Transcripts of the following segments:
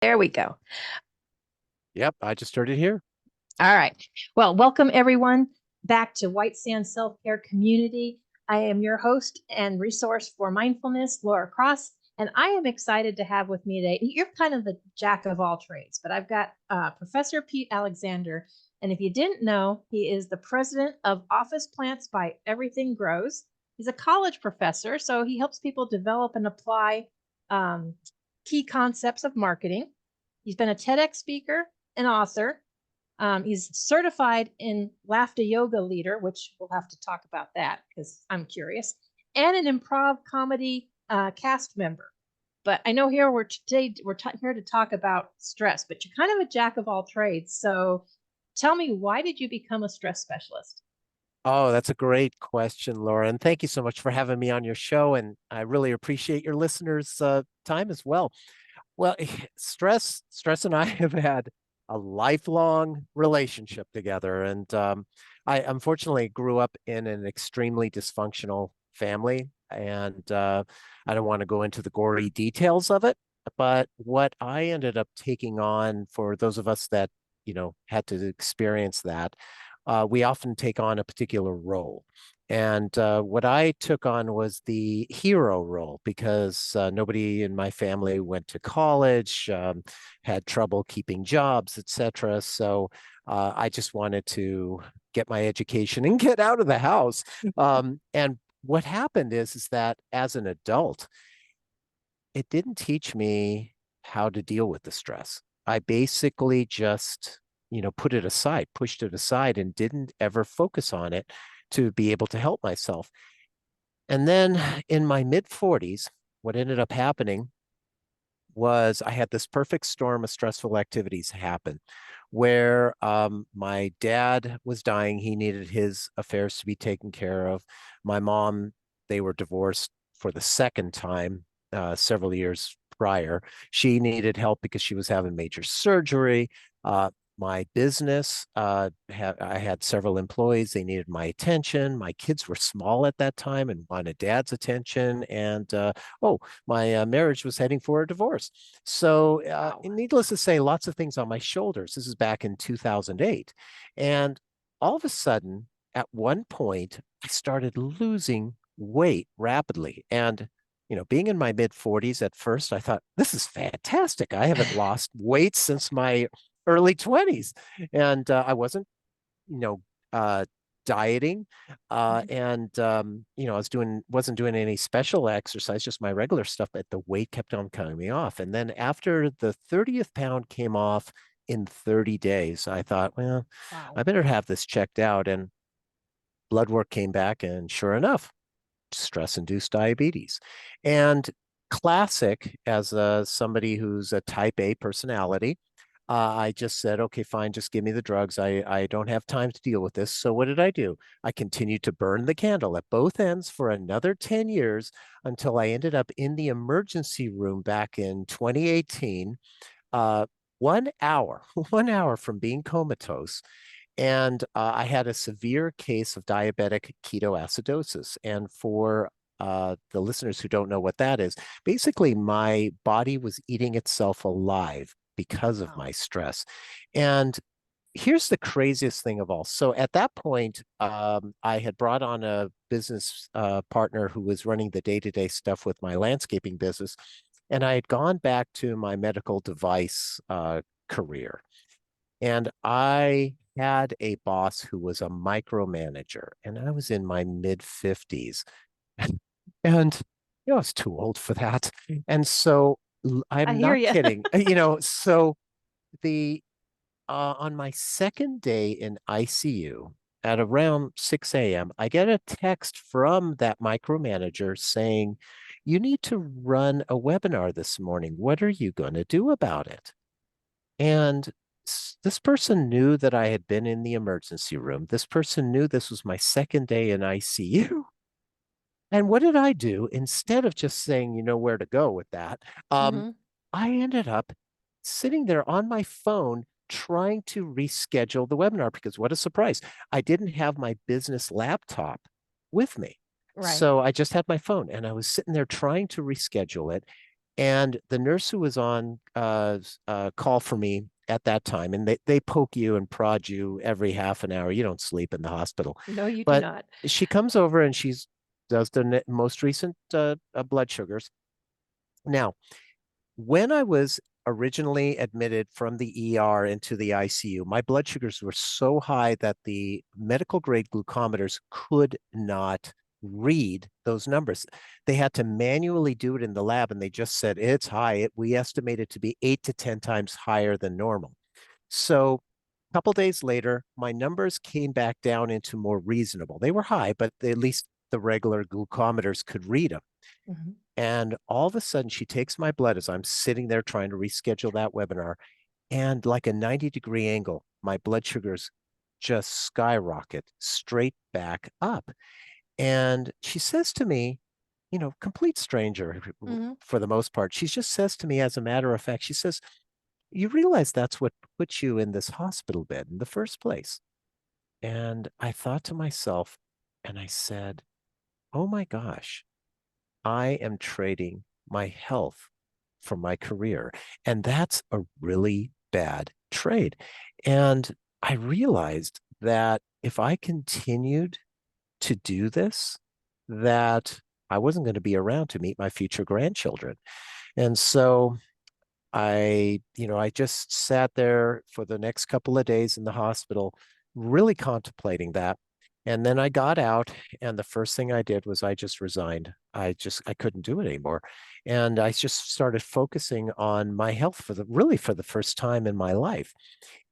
There we go. Yep, I just heard it here. All right. Well, welcome everyone back to White Sand Self Care Community. I am your host and resource for mindfulness, Laura Cross, and I am excited to have with me today. You're kind of the jack of all trades, but I've got Professor Pete Alexander. And if you didn't know, he is the president of Office Plants by Everything Grows. He's a college professor, so he helps people develop and apply um, key concepts of marketing. He's been a TEDx speaker, an author. He's certified in laughter yoga leader, which we'll have to talk about that because I'm curious, and an improv comedy cast member. But I know here we're here to talk about stress, but you're kind of a jack of all trades. So tell me, why did you become a stress specialist? Oh, that's a great question, Laura. And thank you so much for having me on your show. And I really appreciate your listeners' time as well. Well, stress and I have had a lifelong relationship together. And I unfortunately grew up in an extremely dysfunctional family. And I don't want to go into the gory details of it. But what I ended up taking on, for those of us that, had to experience that, we often take on a particular role. And what I took on was the hero role because nobody in my family went to college, had trouble keeping jobs, etc. So I just wanted to get my education and get out of the house. And what happened is that as an adult, it didn't teach me how to deal with the stress. I basically just, put it aside, pushed it aside, and didn't ever focus on it to be able to help myself. And then in my mid 40s, what ended up happening was I had this perfect storm of stressful activities happen where my dad was dying. He needed his affairs to be taken care of. My mom, they were divorced for the second time several years prior. She needed help because she was having major surgery. My business, I had several employees. They needed my attention. My kids were small at that time and wanted dad's attention. And oh, my marriage was heading for a divorce. So, Wow. needless to say, lots of things on my shoulders. This is back in 2008. And all of a sudden, at one point, I started losing weight rapidly. And being in my mid 40s at first, I thought, this is fantastic. I haven't lost weight since my early 20s. And I wasn't, you know, uh, dieting. And, I wasn't doing any special exercise, just my regular stuff, but the weight kept on coming me off. And then after the 30th pound came off in 30 days, I thought, well, Wow. I better have this checked out. And blood work came back. And sure enough, stress-induced diabetes. And classic as somebody who's a type A personality, I just said, okay, fine, just give me the drugs. I don't have time to deal with this. So what did I do? I continued to burn the candle at both ends for another 10 years until I ended up in the emergency room back in 2018, uh, 1 hour, 1 hour from being comatose. And I had a severe case of diabetic ketoacidosis. And for the listeners who don't know what that is, basically my body was eating itself alive because of Wow. my stress. And here's the craziest thing of all. So at that point, I had brought on a business partner who was running the day-to-day stuff with my landscaping business. And I had gone back to my medical device career. And I had a boss who was a micromanager, and I was in my mid 50s. And I was too old for that. And so I I'm hear not you. kidding. So the on my second day in ICU at around 6 a.m., I get a text from that micromanager saying, "You need to run a webinar this morning. What are you going to do about it?" And this person knew that I had been in the emergency room. This person knew this was my second day in ICU. And what did I do? Instead of just saying, you know where to go with that, Hmm. I ended up sitting there on my phone trying to reschedule the webinar because what a surprise. I didn't have my business laptop with me. Right. So I just had my phone and I was sitting there trying to reschedule it. And the nurse who was on call for me at that time, and they poke you and prod you every half an hour. You don't sleep in the hospital. No, you do But not. she comes over and she's does the most recent blood sugars. Now, when I was originally admitted from the ER into the ICU, my blood sugars were so high that the medical grade glucometers could not read those numbers. They had to manually do it in the lab, and they just said it's high. We estimate it to be 8 to 10 times higher than normal. So a couple days later, my numbers came back down into more reasonable. They were high, but at least the regular glucometers could read them. Mhm. And all of a sudden, she takes my blood as I'm sitting there trying to reschedule that webinar. And like a 90-degree angle, my blood sugars just skyrocket straight back up. And she says to me, complete stranger Mhm. for the most part, she just says to me, as a matter of fact, she says, "You realize that's what put you in this hospital bed in the first place." And I thought to myself, and I said, "Oh my gosh, I am trading my health for my career. And that's a really bad trade." And I realized that if I continued to do this, that I wasn't going to be around to meet my future grandchildren. And so I just sat there for the next couple of days in the hospital, really contemplating that. And then I got out, and the first thing I did was I just resigned. I couldn't do it anymore. And I just started focusing on my health for the first time in my life.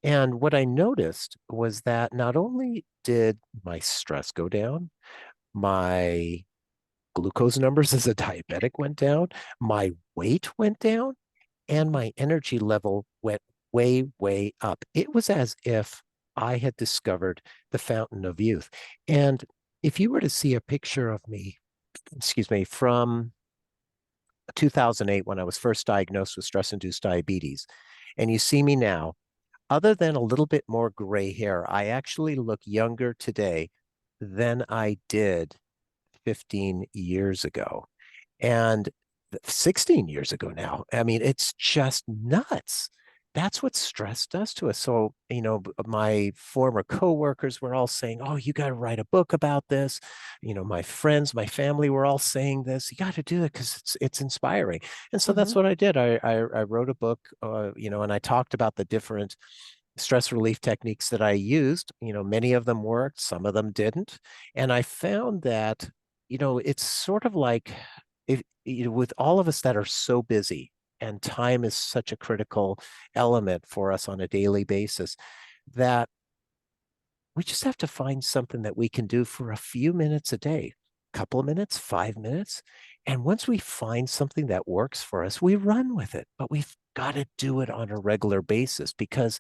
And what I noticed was that not only did my stress go down, my glucose numbers as a diabetic went down, my weight went down, and my energy level went way, way up. It was as if I had discovered the fountain of youth. And if you were to see a picture of me, excuse me, from 2008 when I was first diagnosed with stress induced diabetes, and you see me now, other than a little bit more gray hair, I actually look younger today than I did 15 years ago. And 16 years ago now. I mean, it's just nuts. That's what stress does to us. So, my former coworkers were all saying, "Oh, you got to write a book about this." My friends, my family were all saying this. You got to do it because it's inspiring. And so that's Mhm. what I did. I wrote a book, and I talked about the different stress relief techniques that I used. Many of them worked, some of them didn't. And I found that, it's sort of like if with all of us that are so busy, and time is such a critical element for us on a daily basis, that we just have to find something that we can do for a few minutes a day, a couple of minutes, 5 minutes. And once we find something that works for us, we run with it. But we've got to do it on a regular basis, because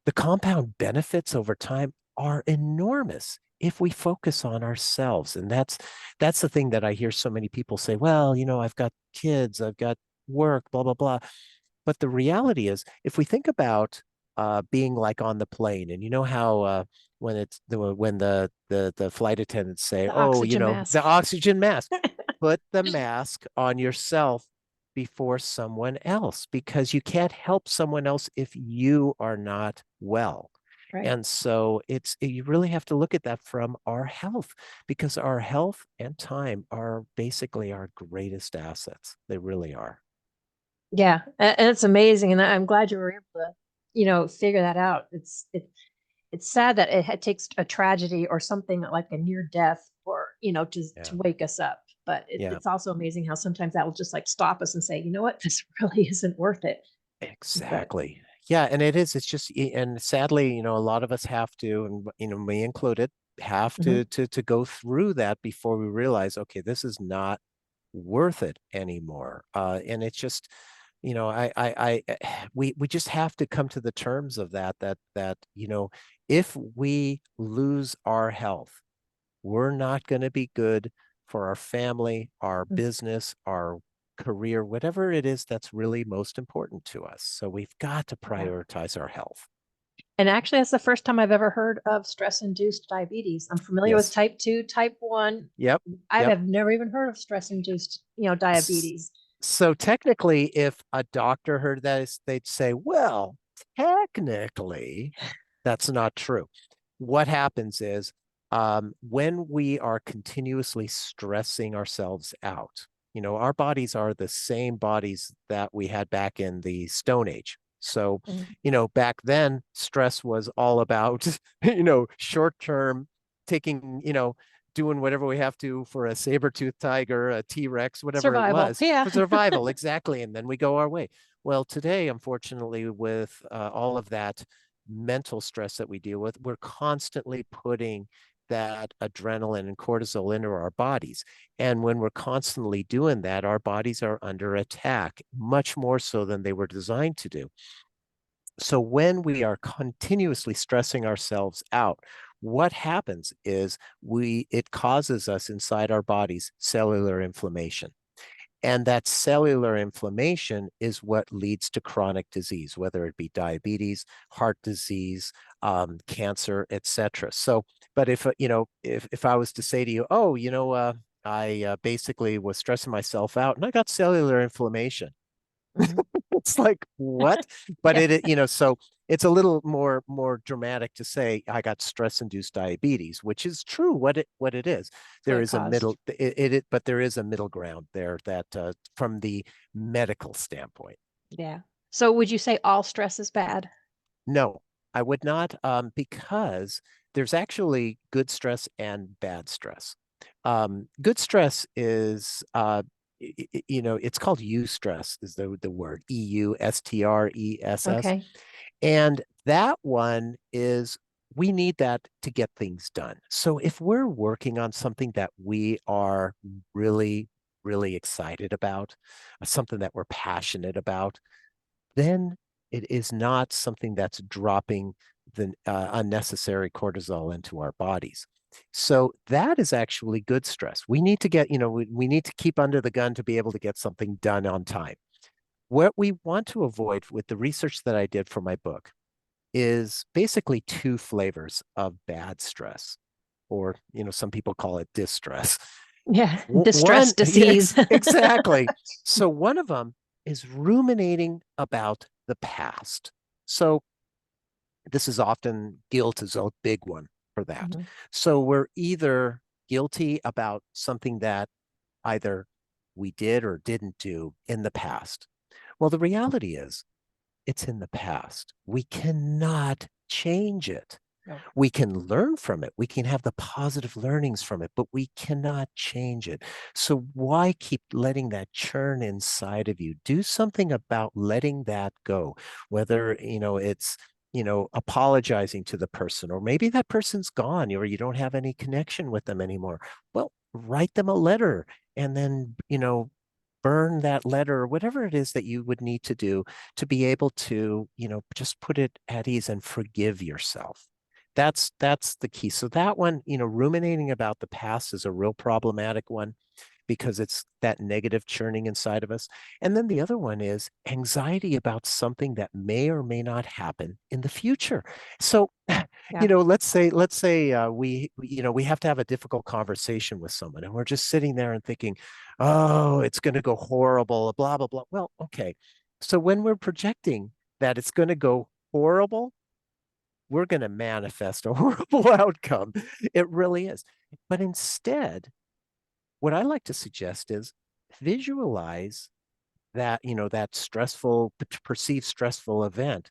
the compound benefits over time are enormous if we focus on ourselves. And that's the thing that I hear so many people say, "Well, I've got kids, I've got work, blah, blah, blah." But the reality is, if we think about being like on the plane, and you know how when the flight attendants say, The "Oh, oxygen the mask. oxygen mask," put the mask on yourself before someone else, because you can't help someone else if you are not well. Right. And so you really have to look at that from our health, because our health and time are basically our greatest assets. They really are. Yeah, and it's amazing, and I'm glad you were able to, figure that out. It's sad that takes a tragedy or something like a near death for to Yeah. wake us up. But Yeah. it's also amazing how sometimes that will just like stop us and say, you know what, this really isn't worth it. But Exactly. Yeah, and it is. It's just, and sadly, a lot of us have to, and me included, have mhm, to go through that before we realize, okay, this is not worth it anymore. And it's just, we just have to come to the terms of that if we lose our health, we're not going to be good for our family, our mm, business, our career, whatever it is that's really most important to us. So we've got to yeah. prioritize our health. And actually, that's the first time I've ever heard of stress-induced diabetes. I'm familiar with Yes. type 2, type 1. Yep. I Yep. have never even heard of stress-induced, diabetes. So technically, if a doctor heard this, they'd say, well, technically, that's not true. What happens is when we are continuously stressing ourselves out, our bodies are the same bodies that we had back in the Stone Age. So, Mhm. back then, stress was all about, short term, taking, doing whatever we have to for a saber-toothed tiger, a T-Rex, whatever it Survival. was, Yeah. for survival, exactly. And then we go our way. Well, today, unfortunately, with all of that mental stress that we deal with, we're constantly putting that adrenaline and cortisol into our bodies. And when we're constantly doing that, our bodies are under attack, much more so than they were designed to do. So when we are continuously stressing ourselves out, what happens is it causes us inside our bodies cellular inflammation. And that cellular inflammation is what leads to chronic disease, whether it be diabetes, heart disease, cancer, etc. So, but if I was to say to you, oh, I basically was stressing myself out and I got cellular inflammation. Mhm. It's like, what? But Yeah. so it's a little more dramatic to say I got stress-induced diabetes, which is true. What it is, That's what there it is a caused. middle, but there is a middle ground there that from the medical standpoint. Yeah. So would you say all stress is bad? No, I would not, because there's actually good stress and bad stress. Good stress is, it's called eustress is the word, EUSTRESS. Okay. And that one is, we need that to get things done. So if we're working on something that we are really, really excited about, something that we're passionate about, then it is not something that's dropping the unnecessary cortisol into our bodies. So that is actually good stress. We need to get, we need to keep under the gun to be able to get something done on time. What we want to avoid with the research that I did for my book is basically two flavors of bad stress, or, some people call it distress. Yeah. Distress, One, disease. exactly. So one of them is ruminating about the past. So this is often, guilt is a big one for that. Mhm. So we're either guilty about something that either we did or didn't do in the past. Well, the reality is it's in the past. We cannot change it. No. We can learn from it. We can have the positive learnings from it, but we cannot change it. So why keep letting that churn inside of you? Do something about letting that go, whether, it's, apologizing to the person, or maybe that person's gone, or you don't have any connection with them anymore. Well, write them a letter and then, burn that letter, or whatever it is that you would need to do to be able to, just put it at ease and forgive yourself. That's the key. So that one, ruminating about the past is a real problematic one because it's that negative churning inside of us. And then the other one is anxiety about something that may or may not happen in the future. So, Yeah. let's say we have to have a difficult conversation with someone, and we're just sitting there and thinking, oh, it's going to go horrible, blah, blah, blah. Well, okay. So when we're projecting that it's going to go horrible, we're going to manifest a horrible outcome. It really is. But instead, what I like to suggest is visualize that, that stressful, perceived stressful event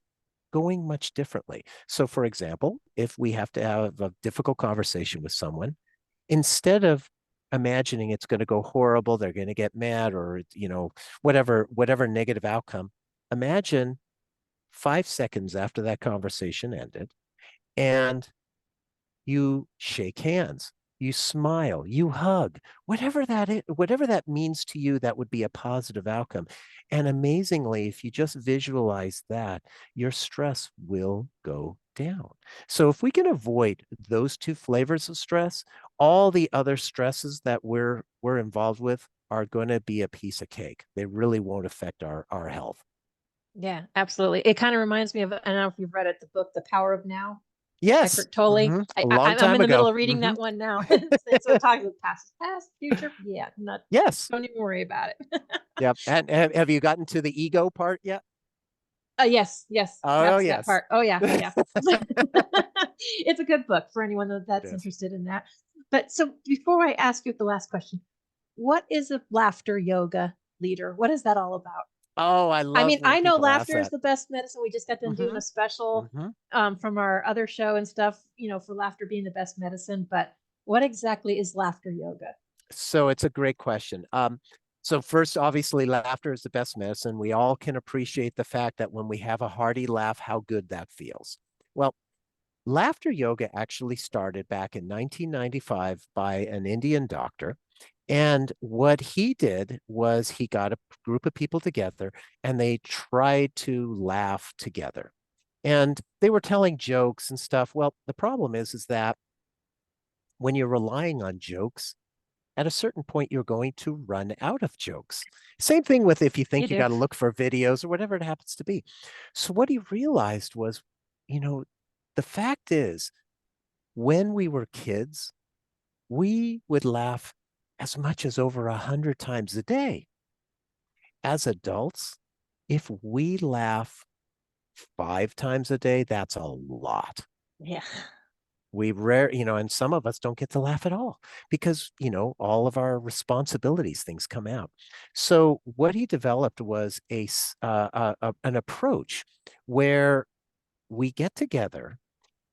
going much differently. So, for example, if we have to have a difficult conversation with someone, instead of imagining it's going to go horrible, they're going to get mad, or, whatever negative outcome, imagine 5 seconds after that conversation ended, and you shake hands, you smile, you hug, whatever that is, whatever that means to you, that would be a positive outcome. And amazingly, if you just visualize that, your stress will go down. So if we can avoid those two flavors of stress, all the other stresses that we're involved with are going to be a piece of cake. They really won't affect our health. Yeah, absolutely. It kind of reminds me of, I don't know if you've read it, the book, The Power of Now. Yes. Eckhart Tolle. A long I'm time in the middle ago. of reading that one now. And so we're talking about past, future. Yeah, not, Yes. don't even worry about it. Yep. And have you gotten to the ego part yet? Yes, Oh, that yes. part. Oh yeah, yeah. It's a good book for anyone It that's is. interested in that. But so before I ask you the last question, what is a laughter yoga leader? What is that all about? Oh, I I love mean, when I know people ask laughter is that. the best medicine. We just got done doing Hmm. a special Hmm. from our other show and stuff, for laughter being the best medicine. But what exactly is laughter yoga? So it's a great question. So first, obviously, laughter is the best medicine. We all can appreciate the fact that when we have a hearty laugh, how good that feels. Well, laughter yoga actually started back in 1995 by an Indian doctor. And what he did was he got a group of people together and they tried to laugh together. And they were telling jokes and stuff. Well, the problem is that when you're relying on jokes, at a certain point, you're going to run out of jokes. Same thing with if you You think you do. got to look for videos or whatever it happens to be. So what he realized was, you know, the fact is, when we were kids, we would laugh as much as over 100 times a day. As adults, if we laugh 5 times a day, that's a lot. Yeah. We rare, and some of us don't get to laugh at all because, all of our responsibilities, things come out. So what he developed was an approach where we get together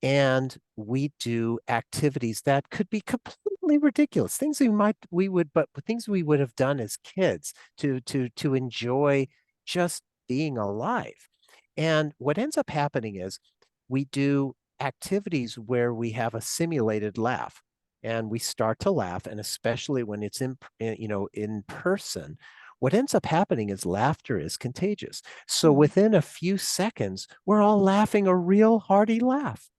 and we do activities that could be completely ridiculous, things but things we would have done as kids to enjoy just being alive. And what ends up happening is we do activities where we have a simulated laugh and we start to laugh, and especially when it's in person, what ends up happening is laughter is contagious. So Mhm. within a few seconds, we're all laughing a real hearty laugh.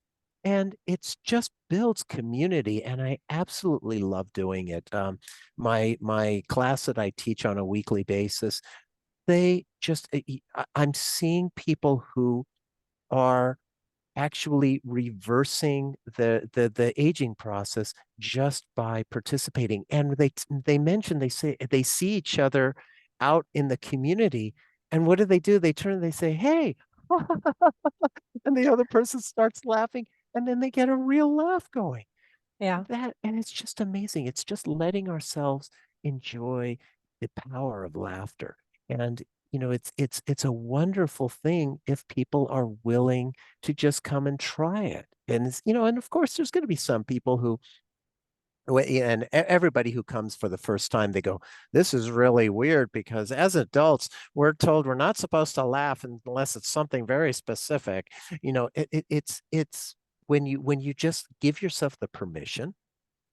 And it's just builds community, and I absolutely love doing it. My class that I teach on a weekly basis, they just I'm seeing people who are actually reversing the aging process just by participating. And they mention they say they see each other out in the community, and what do? They turn and they say, "Hey," and the other person starts laughing, and then they get a real laugh going. Yeah. And it's just amazing. It's just letting ourselves enjoy the power of laughter. And it's a wonderful thing if people are willing to just come and try it. And and of course there's going to be some people who and everybody who comes for the first time, they go, "This is really weird because as adults, we're told we're not supposed to laugh unless it's something very specific." It's when you just give yourself the permission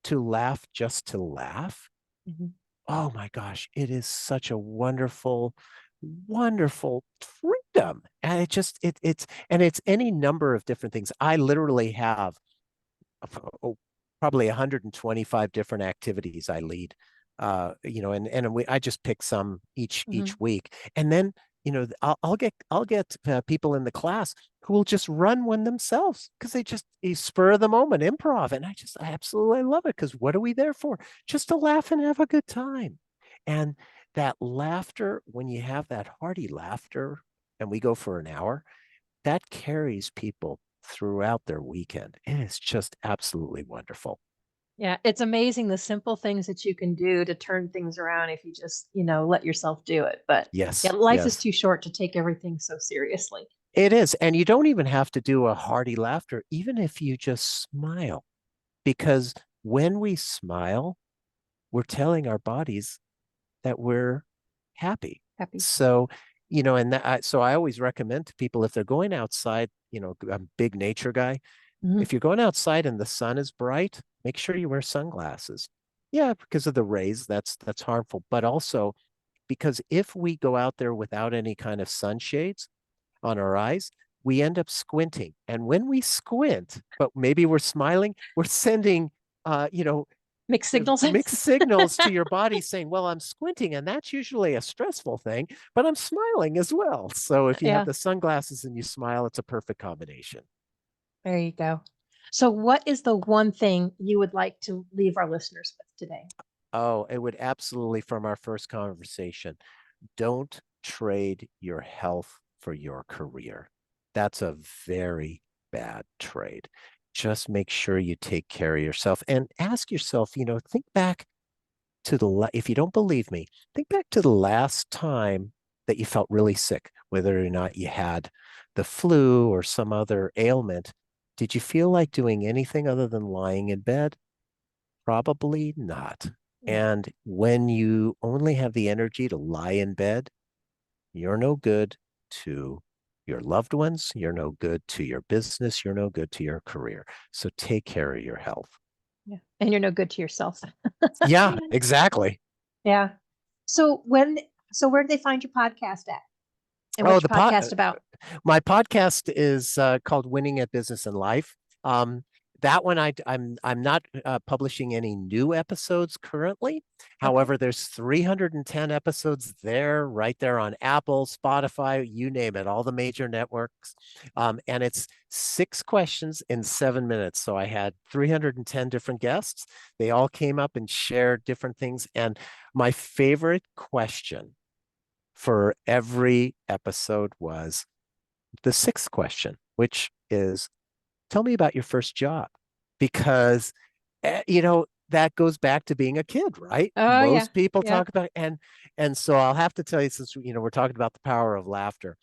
to laugh just to laugh. Mhm. Oh my gosh, it is such a wonderful, wonderful freedom. And it's any number of different things. I literally have oh, probably 125 different activities I lead. I just pick some each Mhm. week, and then I'll get people in the class who will just run one themselves because they spur of the moment improv, and I absolutely love it because what are we there for? Just to laugh and have a good time, and that laughter when you have that hearty laughter, and we go for an hour that carries people throughout their weekend. It is just absolutely wonderful. Yeah, it's amazing the simple things that you can do to turn things around if you just, let yourself do it. But yeah, Yes, life is yes, too short to take everything so seriously. it is. And you don't even have to do a hearty laughter, even if you just smile, because when we smile, we're telling our bodies that we're happy. Happy. So, so I always recommend to people if they're going outside, I'm a big nature guy. Mhm. If you're going outside and the sun is bright, make sure you wear sunglasses. Yeah, because of the rays, that's harmful. But also because if we go out there without any kind of sunshades on our eyes, we end up squinting. And when we squint, but maybe we're smiling, we're sending Mixed signals. mixed signals to your body saying, well, I'm squinting, and that's usually a stressful thing, but I'm smiling as well. So if you have Yeah, the sunglasses and you smile, it's a perfect combination. there you go. So, what is the one thing you would like to leave our listeners with today? Oh, it would absolutely, from our first conversation, don't trade your health for your career. That's a very bad trade. Just make sure you take care of yourself and ask yourself, think back to if you don't believe me, think back to the last time that you felt really sick, whether or not you had the flu or some other ailment. Did you feel like doing anything other than lying in bed? Probably not. Yeah. And when you only have the energy to lie in bed, you're no good to your loved ones. You're no good to your business. You're no good to your career. So take care of your health. Yeah. And you're no good to yourself. Yeah, exactly. Yeah. So so where do they find your podcast at? And Oh, what's your podcast about? my podcast is called Winning at Business and Life. Um, that one I'm not publishing any new episodes currently. Okay. However, there's 310 episodes there, right there on Apple, Spotify, you name it, all the major networks. And it's 6 questions in 7 minutes. So I had 310 different guests. They all came up and shared different things. And my favorite question for every episode was the sixth question, which is, tell me about your first job. Because, that goes back to being a kid, right? Oh yeah. Most people Yeah. talk about, and so I'll have to tell you, since, we're talking about the power of laughter,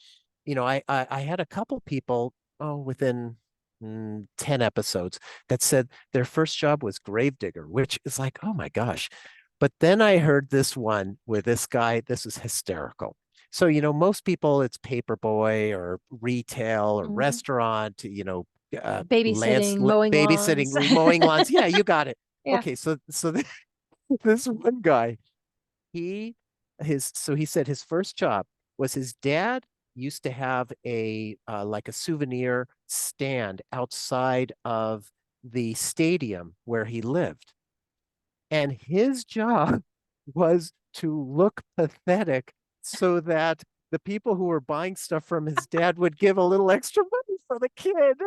I had a couple people, within 10 episodes that said their first job was gravedigger, which is like, oh my gosh. But then I heard this one with this guy. This is hysterical. So, most people, it's paperboy or retail or Mhm. restaurant, Babysitting, mowing lawns. babysitting, mowing lawns. Yeah, you got it. Yeah. Okay, so this one guy, so he said his first job was his dad used to have a like a souvenir stand outside of the stadium where he lived. And his job was to look pathetic so that the people who were buying stuff from his dad would give a little extra money for the kid.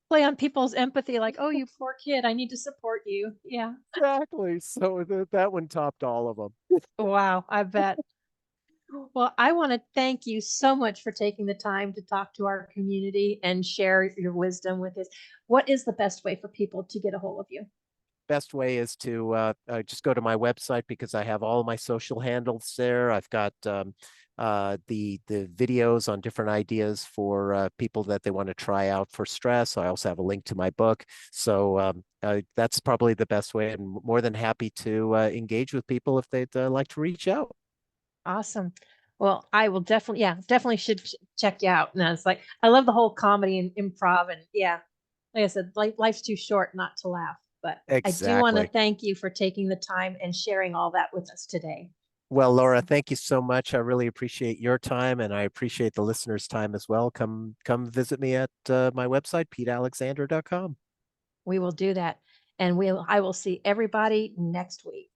Play on people's empathy, like, oh, you poor kid, I need to support you. Yeah. Exactly. So that one topped all of them. Wow, I bet. Well, I want to thank you so much for taking the time to talk to our community and share your wisdom with us. What is the best way for people to get a hold of you? Best way is to just go to my website, because I have all my social handles there. I've got the videos on different ideas for people that they want to try out for stress. I also have a link to my book. So that's probably the best way. And more than happy to engage with people if they'd like to reach out. Awesome. Well, I will definitely, yeah, definitely should check you out. And it's like, I love the whole comedy and improv. And yeah, like I said, life's too short not to laugh. But I do want to Exactly. thank you for taking the time and sharing all that with us today. Well, Laura, So thank you so much. I really appreciate your time, and I appreciate the listeners' time as well. Come visit me at my website, petealexander.com. we will do that. And I will see everybody next week.